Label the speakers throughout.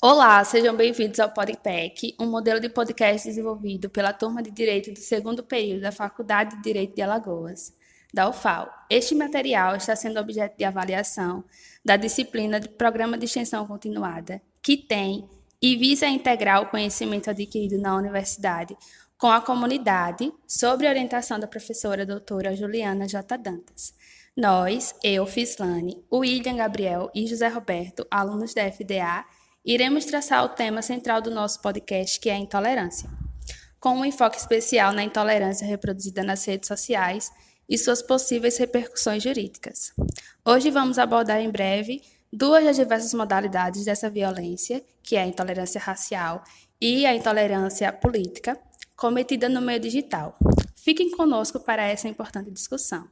Speaker 1: Olá, sejam bem-vindos ao PodPEC, um modelo de podcast desenvolvido pela turma de Direito do segundo período da Faculdade de Direito de Alagoas, da UFAL. Este material está sendo objeto de avaliação da disciplina de Programa de Extensão Continuada, que tem e visa integrar o conhecimento adquirido na universidade com a comunidade, sob a orientação da professora doutora Juliana J. Dantas. Nós, eu, Fislane, William Gabriel e José Roberto, alunos da FDA, iremos traçar o tema central do nosso podcast, que é a intolerância, com um enfoque especial na intolerância reproduzida nas redes sociais e suas possíveis repercussões jurídicas. Hoje vamos abordar em breve duas das diversas modalidades dessa violência, que é a intolerância racial e a intolerância política, cometida no meio digital. Fiquem conosco para essa importante discussão.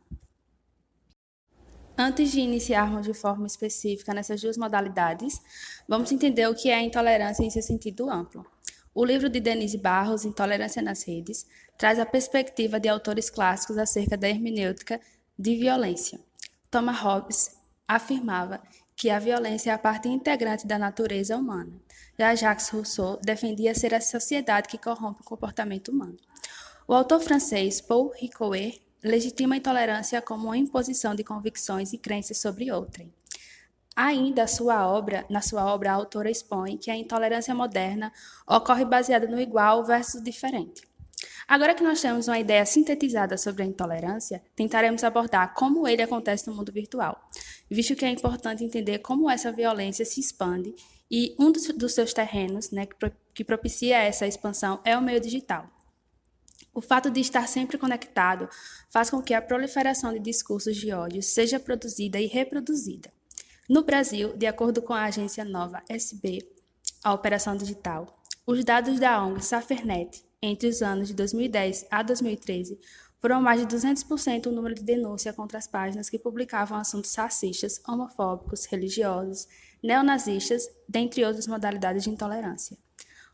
Speaker 1: Antes de iniciarmos de forma específica nessas duas modalidades, vamos entender o que é a intolerância em seu sentido amplo. O livro de Denise Barros, Intolerância nas Redes, traz a perspectiva de autores clássicos acerca da hermenêutica de violência. Thomas Hobbes afirmava que a violência é a parte integrante da natureza humana. Já Jacques Rousseau defendia ser a sociedade que corrompe o comportamento humano. O autor francês Paul Ricoeur legitima a intolerância como uma imposição de convicções e crenças sobre outrem. Ainda na sua obra, a autora expõe que a intolerância moderna ocorre baseada no igual versus o diferente. Agora que nós temos uma ideia sintetizada sobre a intolerância, tentaremos abordar como ele acontece no mundo virtual, visto que é importante entender como essa violência se expande e um dos seus terrenos, que propicia essa expansão é o meio digital. O fato de estar sempre conectado faz com que a proliferação de discursos de ódio seja produzida e reproduzida. No Brasil, de acordo com a agência Nova SB, a Operação Digital, os dados da ONG Safernet, entre os anos de 2010 a 2013, foram mais de 200% o número de denúncia contra as páginas que publicavam assuntos racistas, homofóbicos, religiosos, neonazistas, dentre outras modalidades de intolerância.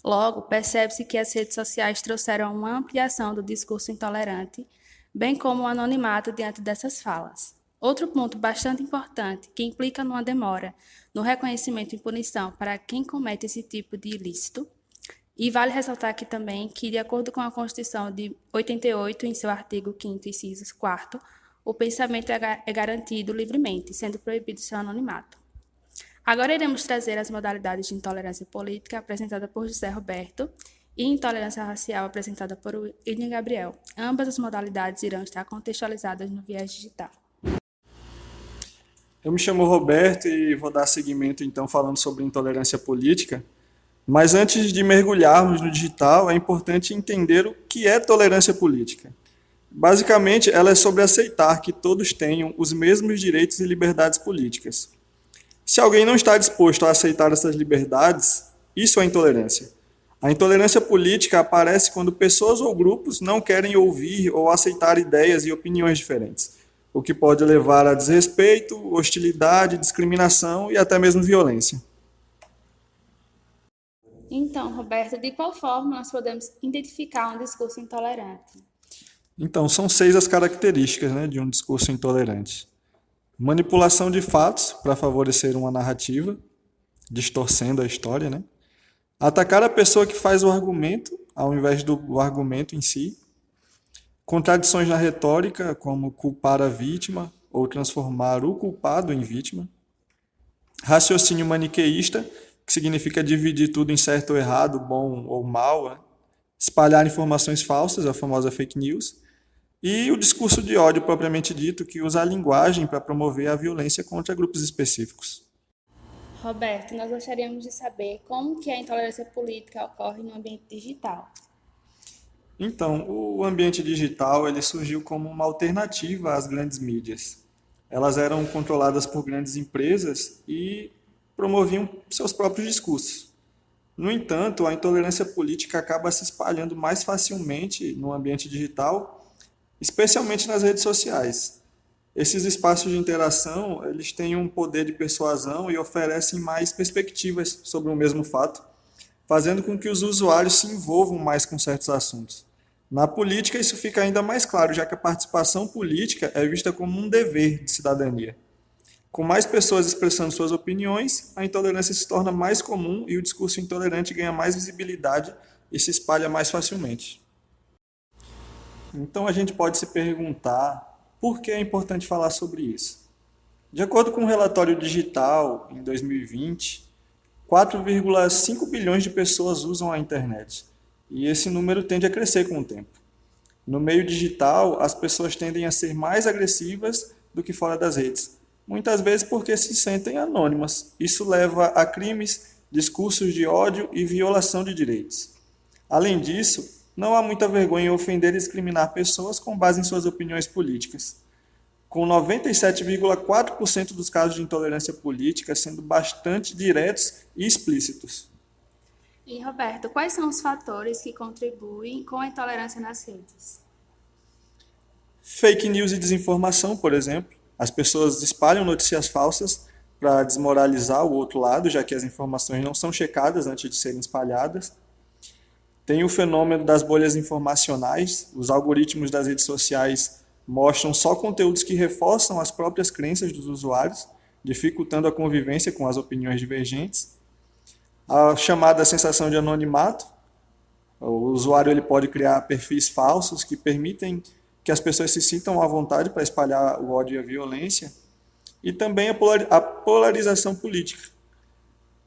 Speaker 1: Logo, percebe-se que as redes sociais trouxeram uma ampliação do discurso intolerante, bem como o anonimato diante dessas falas. Outro ponto bastante importante, que implica numa demora no reconhecimento e punição para quem comete esse tipo de ilícito, e vale ressaltar aqui também que, de acordo com a Constituição de 88, em seu artigo 5º, inciso 4º, o pensamento é garantido livremente, sendo proibido seu anonimato. Agora iremos trazer as modalidades de intolerância política apresentada por José Roberto e intolerância racial apresentada por William Gabriel. Ambas as modalidades irão estar contextualizadas no viés digital.
Speaker 2: Eu me chamo Roberto e vou dar seguimento então falando sobre intolerância política. Mas antes de mergulharmos no digital, é importante entender o que é tolerância política. Basicamente, ela é sobre aceitar que todos tenham os mesmos direitos e liberdades políticas. Se alguém não está disposto a aceitar essas liberdades, isso é intolerância. A intolerância política aparece quando pessoas ou grupos não querem ouvir ou aceitar ideias e opiniões diferentes, o que pode levar a desrespeito, hostilidade, discriminação e até mesmo violência.
Speaker 1: Então, Roberto, de qual forma nós podemos identificar um discurso intolerante?
Speaker 2: Então, são 6 as características, de um discurso intolerante. Manipulação de fatos para favorecer uma narrativa, distorcendo a história, Atacar a pessoa que faz o argumento, ao invés do argumento em si. Contradições na retórica, como culpar a vítima ou transformar o culpado em vítima. Raciocínio maniqueísta, que significa dividir tudo em certo ou errado, bom ou mal. Espalhar informações falsas, a famosa fake news. E o discurso de ódio propriamente dito, que usa a linguagem para promover a violência contra grupos específicos.
Speaker 1: Roberto, nós gostaríamos de saber como que a intolerância política ocorre no ambiente digital.
Speaker 2: Então, o ambiente digital ele surgiu como uma alternativa às grandes mídias. Elas eram controladas por grandes empresas e promoviam seus próprios discursos. No entanto, a intolerância política acaba se espalhando mais facilmente no ambiente digital, especialmente nas redes sociais. Esses espaços de interação, eles têm um poder de persuasão e oferecem mais perspectivas sobre o mesmo fato, fazendo com que os usuários se envolvam mais com certos assuntos. Na política, isso fica ainda mais claro, já que a participação política é vista como um dever de cidadania. Com mais pessoas expressando suas opiniões, a intolerância se torna mais comum e o discurso intolerante ganha mais visibilidade e se espalha mais facilmente. Então a gente pode se perguntar por que é importante falar sobre isso. De acordo com um relatório digital, em 2020, 4,5 bilhões de pessoas usam a internet, e esse número tende a crescer com o tempo. No meio digital, as pessoas tendem a ser mais agressivas do que fora das redes, muitas vezes porque se sentem anônimas. Isso leva a crimes, discursos de ódio e violação de direitos. Além disso, não há muita vergonha em ofender e discriminar pessoas com base em suas opiniões políticas, com 97,4% dos casos de intolerância política sendo bastante diretos e explícitos.
Speaker 1: E, Roberto, quais são os fatores que contribuem com a intolerância nas redes?
Speaker 2: Fake news e desinformação, por exemplo. As pessoas espalham notícias falsas para desmoralizar o outro lado, já que as informações não são checadas antes de serem espalhadas. Tem o fenômeno das bolhas informacionais. Os algoritmos das redes sociais mostram só conteúdos que reforçam as próprias crenças dos usuários, dificultando a convivência com as opiniões divergentes. A chamada sensação de anonimato. O usuário ele pode criar perfis falsos que permitem que as pessoas se sintam à vontade para espalhar o ódio e a violência. E também a polarização política.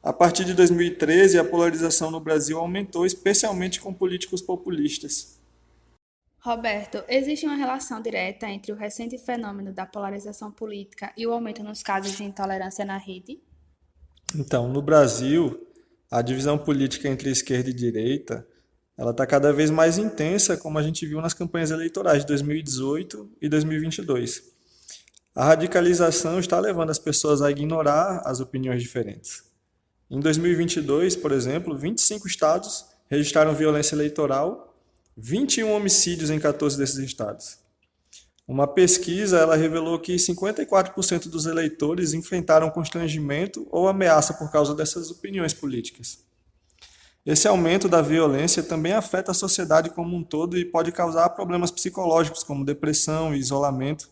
Speaker 2: A partir de 2013, a polarização no Brasil aumentou, especialmente com políticos populistas.
Speaker 1: Roberto, existe uma relação direta entre o recente fenômeno da polarização política e o aumento nos casos de intolerância na rede?
Speaker 2: Então, no Brasil, a divisão política entre esquerda e direita, ela está cada vez mais intensa, como a gente viu nas campanhas eleitorais de 2018 e 2022. A radicalização está levando as pessoas a ignorar as opiniões diferentes. Em 2022, por exemplo, 25 estados registraram violência eleitoral, 21 homicídios em 14 desses estados. Uma pesquisa ela revelou que 54% dos eleitores enfrentaram constrangimento ou ameaça por causa dessas opiniões políticas. Esse aumento da violência também afeta a sociedade como um todo e pode causar problemas psicológicos como depressão e isolamento.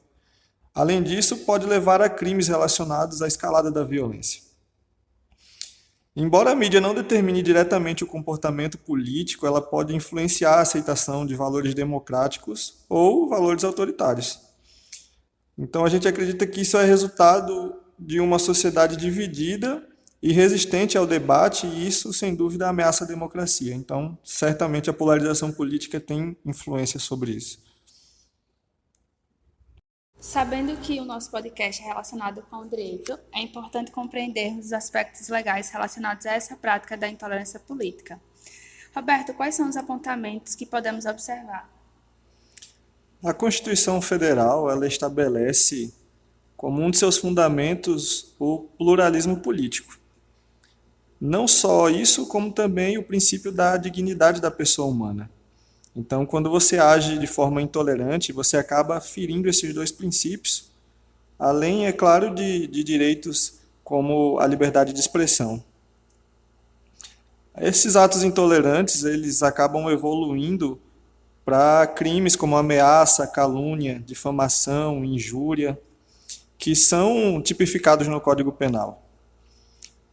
Speaker 2: Além disso, pode levar a crimes relacionados à escalada da violência. Embora a mídia não determine diretamente o comportamento político, ela pode influenciar a aceitação de valores democráticos ou valores autoritários. Então a gente acredita que isso é resultado de uma sociedade dividida e resistente ao debate, e isso, sem dúvida, ameaça a democracia. Então, certamente a polarização política tem influência sobre isso.
Speaker 1: Sabendo que o nosso podcast é relacionado com o direito, é importante compreendermos os aspectos legais relacionados a essa prática da intolerância política. Roberto, quais são os apontamentos que podemos observar?
Speaker 2: A Constituição Federal ela estabelece como um de seus fundamentos o pluralismo político. Não só isso, como também o princípio da dignidade da pessoa humana. Então, quando você age de forma intolerante, você acaba ferindo esses dois princípios, além, é claro, de direitos como a liberdade de expressão. Esses atos intolerantes, eles acabam evoluindo para crimes como ameaça, calúnia, difamação, injúria, que são tipificados no Código Penal.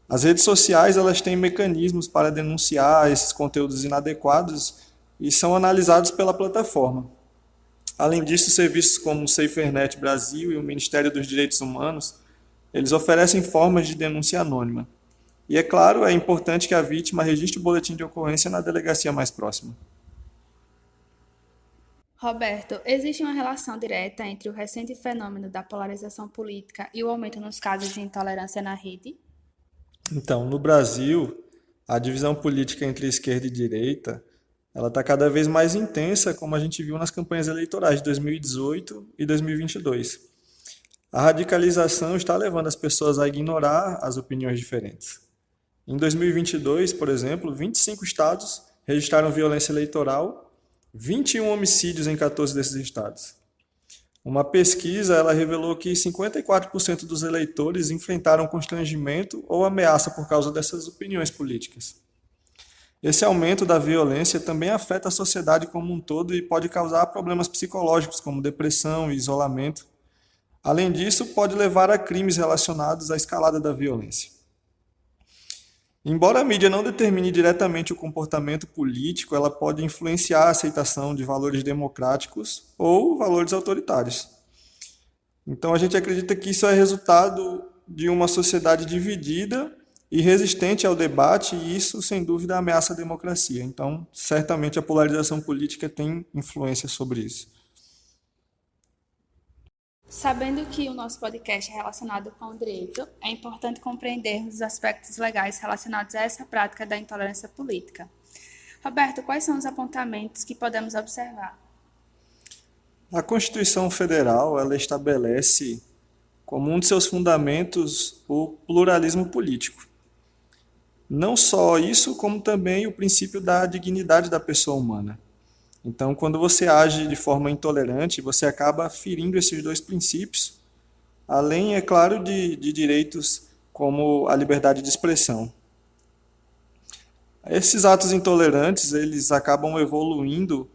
Speaker 2: As redes sociais, elas têm mecanismos para denunciar esses conteúdos inadequados e são analisados pela plataforma. Além disso, serviços como o SaferNet Brasil e o Ministério dos Direitos Humanos, eles oferecem formas de denúncia anônima. E, é claro, é importante que a vítima registre o boletim de ocorrência na delegacia mais próxima.
Speaker 1: Roberto, existe uma relação direta entre o recente fenômeno da polarização política e o aumento nos casos de intolerância na rede?
Speaker 2: Então, no Brasil, a divisão política entre esquerda e direita ela está cada vez mais intensa, como a gente viu nas campanhas eleitorais de 2018 e 2022. A radicalização está levando as pessoas a ignorar as opiniões diferentes. Em 2022, por exemplo, 25 estados registraram violência eleitoral, 21 homicídios em 14 desses estados. Uma pesquisa ela revelou que 54% dos eleitores enfrentaram constrangimento ou ameaça por causa dessas opiniões políticas. Esse aumento da violência também afeta a sociedade como um todo e pode causar problemas psicológicos como depressão e isolamento. Além disso, pode levar a crimes relacionados à escalada da violência. Embora a mídia não determine diretamente o comportamento político, ela pode influenciar a aceitação de valores democráticos ou valores autoritários. Então a gente acredita que isso é resultado de uma sociedade dividida e resistente ao debate, e isso, sem dúvida, ameaça a democracia. Então, certamente a polarização política tem influência sobre isso.
Speaker 1: Sabendo que o nosso podcast é relacionado com o direito, é importante compreendermos os aspectos legais relacionados a essa prática da intolerância política. Roberto, quais são os apontamentos que podemos observar?
Speaker 2: A Constituição Federal, ela estabelece como um de seus fundamentos o pluralismo político. Não só isso, como também o princípio da dignidade da pessoa humana. Então, quando você age de forma intolerante, você acaba ferindo esses dois princípios, além, é claro, de direitos como a liberdade de expressão. Esses atos intolerantes, eles acabam evoluindo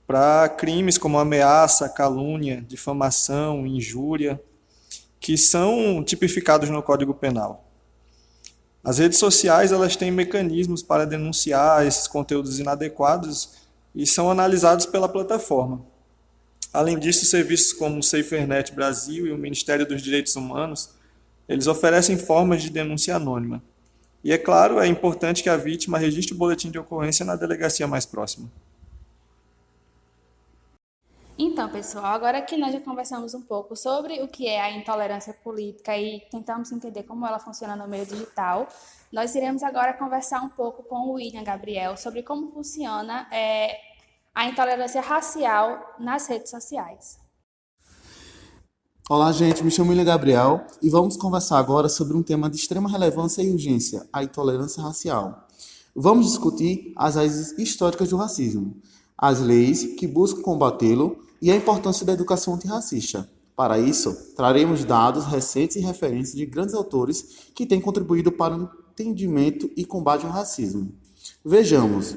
Speaker 2: para crimes como ameaça, calúnia, difamação, injúria, que são tipificados no Código Penal. As redes sociais, elas têm mecanismos para denunciar esses conteúdos inadequados e são analisados pela plataforma. Além disso, serviços como o SaferNet Brasil e o Ministério dos Direitos Humanos, eles oferecem formas de denúncia anônima. E, é claro, é importante que a vítima registre o boletim de ocorrência na delegacia mais próxima.
Speaker 1: Então, pessoal, agora que nós já conversamos um pouco sobre o que é a intolerância política e tentamos entender como ela funciona no meio digital, nós iremos agora conversar um pouco com o William Gabriel sobre como funciona a intolerância racial nas redes sociais.
Speaker 3: Olá, gente, me chamo William Gabriel e vamos conversar agora sobre um tema de extrema relevância e urgência, a intolerância racial. Vamos discutir as raízes históricas do racismo, as leis que buscam combatê-lo e a importância da educação antirracista. Para isso, traremos dados recentes e referências de grandes autores que têm contribuído para o entendimento e combate ao racismo. Vejamos,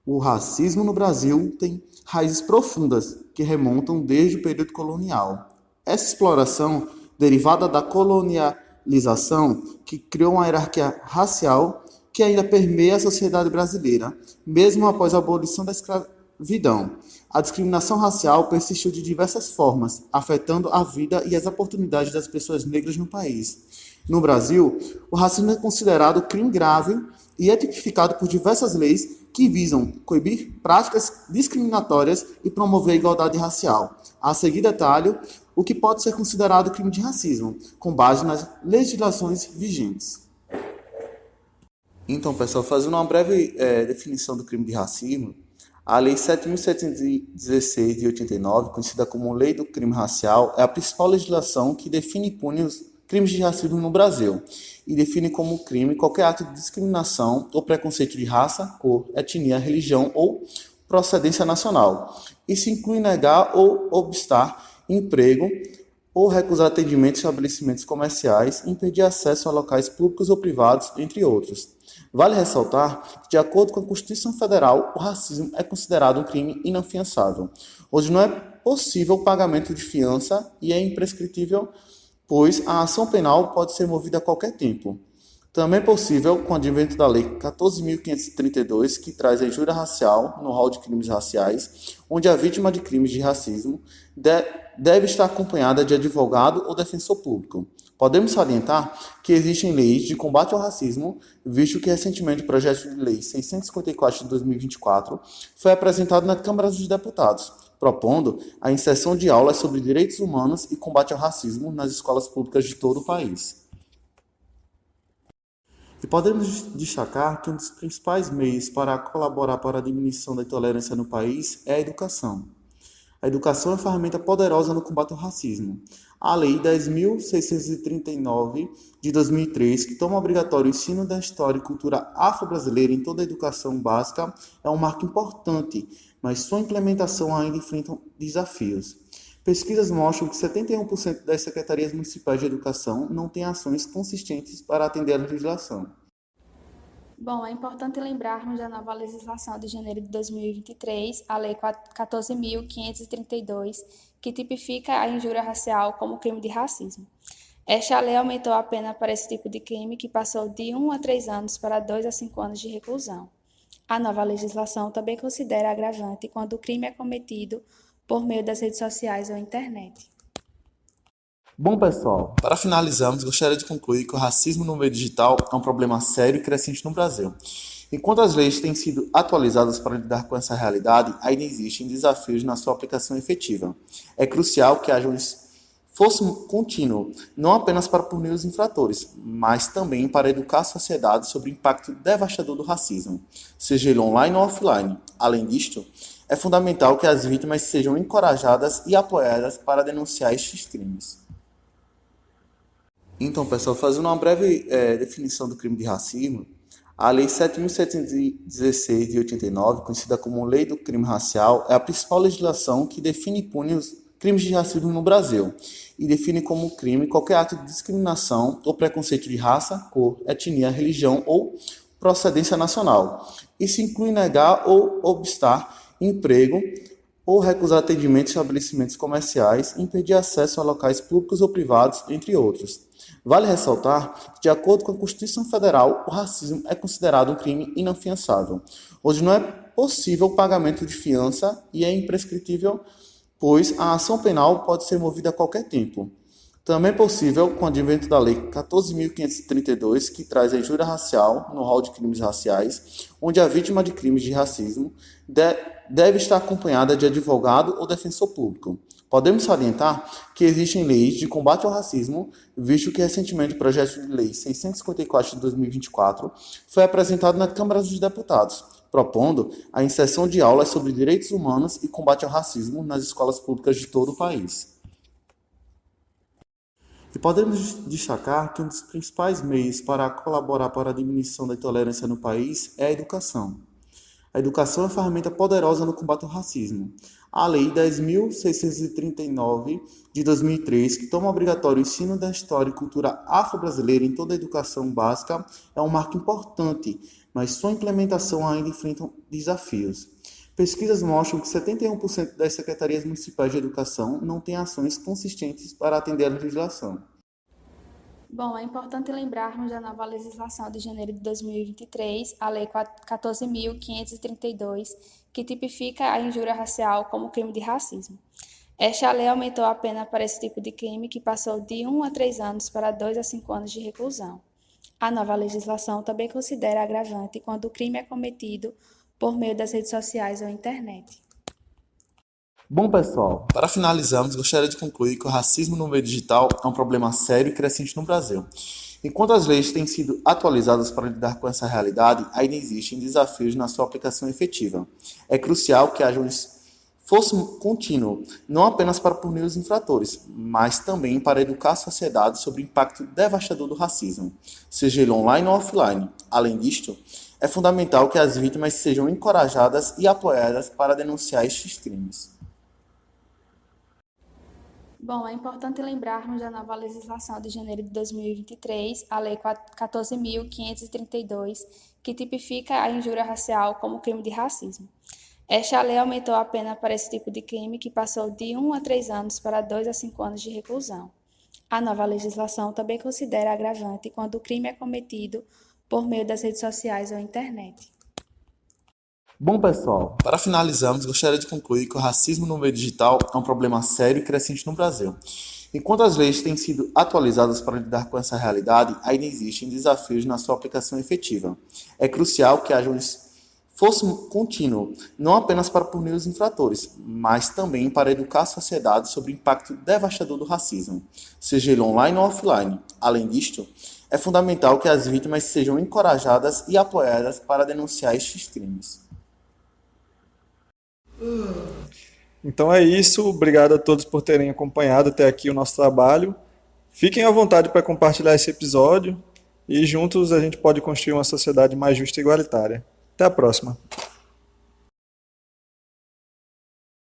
Speaker 3: o racismo no Brasil tem raízes profundas que remontam desde o período colonial. Essa exploração, derivada da colonialização, que criou uma hierarquia racial que ainda permeia a sociedade brasileira, mesmo após a abolição da escravidão. A discriminação racial persistiu de diversas formas, afetando a vida e as oportunidades das pessoas negras no país. No Brasil, o racismo é considerado crime grave e é tipificado por diversas leis que visam coibir práticas discriminatórias e promover a igualdade racial. A seguir detalho o que pode ser considerado crime de racismo, com base nas legislações vigentes. Então, pessoal, fazendo uma breve definição do crime de racismo, a Lei 7.716 de 89, conhecida como Lei do Crime Racial, é a principal legislação que define e pune os crimes de racismo no Brasil e define como crime qualquer ato de discriminação ou preconceito de raça, cor, etnia, religião ou procedência nacional. Isso inclui negar ou obstar emprego ou recusar atendimento em estabelecimentos comerciais, impedir acesso a locais públicos ou privados, entre outros. Vale ressaltar que, de acordo com a Constituição Federal, o racismo é considerado um crime inafiançável. Hoje não é possível o pagamento de fiança e é imprescritível, pois a ação penal pode ser movida a qualquer tempo. Também é possível com o advento da Lei 14.532, que traz a injúria racial no rol de crimes raciais, onde a vítima de crimes de racismo deve estar acompanhada de advogado ou defensor público. Podemos salientar que existem leis de combate ao racismo, visto que recentemente o projeto de lei 654 de 2024 foi apresentado na Câmara dos Deputados, propondo a inserção de aulas sobre direitos humanos e combate ao racismo nas escolas públicas de todo o país. E podemos destacar que um dos principais meios para colaborar para a diminuição da intolerância no país é a educação. A educação é uma ferramenta poderosa no combate ao racismo. A Lei 10.639 de 2003, que torna obrigatório o ensino da história e cultura afro-brasileira em toda a educação básica, é um marco importante, mas sua implementação ainda enfrenta desafios. Pesquisas mostram que 71% das secretarias municipais de educação não têm ações consistentes para atender à legislação.
Speaker 1: Bom, é importante lembrarmos da nova legislação de janeiro de 2023, a Lei 14.532, que tipifica a injúria racial como crime de racismo. Esta lei aumentou a pena para esse tipo de crime, que passou de 1 a 3 anos para 2 a 5 anos de reclusão. A nova legislação também considera agravante quando o crime é cometido por meio das redes sociais ou internet.
Speaker 3: Bom, pessoal, para finalizarmos, gostaria de concluir que o racismo no meio digital é um problema sério e crescente no Brasil. Enquanto as leis têm sido atualizadas para lidar com essa realidade, ainda existem desafios na sua aplicação efetiva. É crucial que haja um esforço contínuo, não apenas para punir os infratores, mas também para educar a sociedade sobre o impacto devastador do racismo, seja ele online ou offline. Além disto, é fundamental que as vítimas sejam encorajadas e apoiadas para denunciar estes crimes. Então, pessoal, fazendo uma breve definição do crime de racismo, a Lei 7.716 de 89, conhecida como Lei do Crime Racial, é a principal legislação que define e pune os crimes de racismo no Brasil e define como crime qualquer ato de discriminação ou preconceito de raça, cor, etnia, religião ou procedência nacional. Isso inclui negar ou obstar emprego ou recusar atendimento em estabelecimentos comerciais, impedir acesso a locais públicos ou privados, entre outros. Vale ressaltar que, de acordo com a Constituição Federal, o racismo é considerado um crime inafiançável, onde não é possível o pagamento de fiança e é imprescritível, pois a ação penal pode ser movida a qualquer tempo. Também é possível, com o advento da Lei 14.532, que traz a injúria racial no rol de crimes raciais, onde a vítima de crimes de racismo deve estar acompanhada de advogado ou defensor público. Podemos salientar que existem leis de combate ao racismo, visto que recentemente o projeto de lei 654 de 2024 foi apresentado na Câmara dos Deputados, propondo a inserção de aulas sobre direitos humanos e combate ao racismo nas escolas públicas de todo o país. E podemos destacar que um dos principais meios para colaborar para a diminuição da intolerância no país é a educação. A educação é uma ferramenta poderosa no combate ao racismo. A Lei 10.639 de 2003, que torna obrigatório o ensino da história e cultura afro-brasileira em toda a educação básica, é um marco importante, mas sua implementação ainda enfrenta desafios. Pesquisas mostram que 71% das secretarias municipais de educação não têm ações consistentes para atender a legislação.
Speaker 1: Bom, é importante lembrarmos da nova legislação de janeiro de 2023, a Lei 14.532, que tipifica a injúria racial como crime de racismo. Esta lei aumentou a pena para esse tipo de crime, que passou de 1 a 3 anos para 2 a 5 anos de reclusão. A nova legislação também considera agravante quando o crime é cometido por meio das redes sociais ou internet.
Speaker 3: Bom, pessoal, para finalizarmos, gostaria de concluir que o racismo no meio digital é um problema sério e crescente no Brasil. Enquanto as leis têm sido atualizadas para lidar com essa realidade, ainda existem desafios na sua aplicação efetiva. É crucial que haja um esforço contínuo, não apenas para punir os infratores, mas também para educar a sociedade sobre o impacto devastador do racismo, seja ele online ou offline. Além disto, é fundamental que as vítimas sejam encorajadas e apoiadas para denunciar estes crimes.
Speaker 1: Bom, é importante lembrarmos da nova legislação de janeiro de 2023, a Lei 14.532, que tipifica a injúria racial como crime de racismo. Esta lei aumentou a pena para esse tipo de crime, que passou de 1 a 3 anos para 2 a 5 anos de reclusão. A nova legislação também considera agravante quando o crime é cometido por meio das redes sociais ou internet.
Speaker 3: Bom, pessoal, para finalizarmos, gostaria de concluir que o racismo no meio digital é um problema sério e crescente no Brasil. Enquanto as leis têm sido atualizadas para lidar com essa realidade, ainda existem desafios na sua aplicação efetiva. É crucial que haja um esforço contínuo, não apenas para punir os infratores, mas também para educar a sociedade sobre o impacto devastador do racismo, seja ele online ou offline. Além disto, é fundamental que as vítimas sejam encorajadas e apoiadas para denunciar estes crimes.
Speaker 2: Então é isso, obrigado a todos por terem acompanhado até aqui o nosso trabalho. Fiquem à vontade para compartilhar esse episódio e juntos a gente pode construir uma sociedade mais justa e igualitária. Até a próxima!